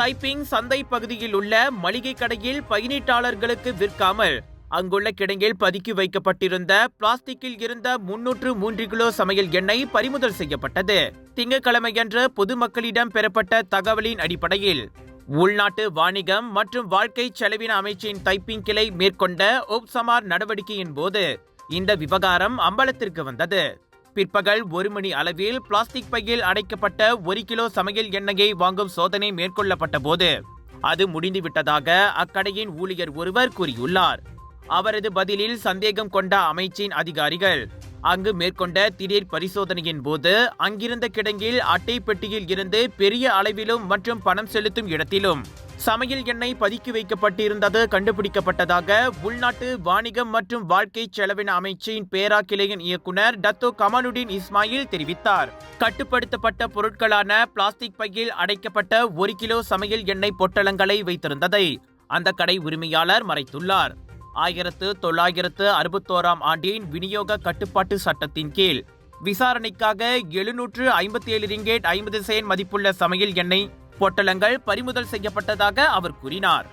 Taiping சந்தை பகுதியில் உள்ள மளிகை கடையில் பயனீட்டாளர்களுக்கு விற்காமல் அங்குள்ள கிடங்கில் பதுக்கி வைக்கப்பட்டிருந்த பிளாஸ்டிக்கில் இருந்த 303 கிலோ சமையல் எண்ணெய் பறிமுதல் செய்யப்பட்டது. திங்கட்கிழமையன்று பொதுமக்களிடம் பெறப்பட்ட தகவலின் அடிப்படையில் உள்நாட்டு வாணிகம் மற்றும் வாழ்க்கை செலவின அமைச்சின் தைப்பிங் கிளை மேற்கொண்ட ஒப்சமார் நடவடிக்கையின் போது இந்த விவகாரம் அம்பலத்திற்கு வந்தது. பிற்பகல் 1 மணி அளவில் பிளாஸ்டிக் பையில் அடைக்கப்பட்ட 1 கிலோ சமையல் எண்ணெயை வாங்கும் சோதனை மேற்கொள்ளப்பட்ட போது அது முடிந்துவிட்டதாக அக்கடையின் ஊழியர் ஒருவர் கூறியுள்ளார். அவரது பதிலில் சந்தேகம் கொண்ட அமைச்சின் அதிகாரிகள் அங்கு மேற்கொண்ட திடீர் பரிசோதனையின் போது அங்கிருந்த கிடங்கில் அட்டை பெட்டியில் இருந்து பெரிய அளவிலும் மற்றும் பணம் செலுத்தும் இடத்திலும் சமையல் எண்ணெய் பதுக்கி வைக்கப்பட்டிருந்தது கண்டுபிடிக்கப்பட்டதாக உள்நாட்டு வாணிகம் மற்றும் வாழ்க்கை செலவின அமைச்சின் பேரா கிளையின் இயக்குனர் டத்தோ கமாலுடீன் இஸ்மாயில் தெரிவித்தார். கட்டுப்படுத்தப்பட்ட பொருட்களான பிளாஸ்டிக் பையில் அடைக்கப்பட்ட 1 கிலோ சமையல் எண்ணெய் பொட்டலங்களை வைத்திருந்ததை அந்த கடை உரிமையாளர் மறைத்துள்ளார். 1961 ஆண்டின் விநியோக கட்டுப்பாட்டு சட்டத்தின் கீழ் விசாரணைக்காக 757 ரிங்கேட் 50 சென்ட் மதிப்புள்ள சமையல் எண்ணெய் பொட்டலங்கள் பறிமுதல் செய்யப்பட்டதாக அவர் கூறினார்.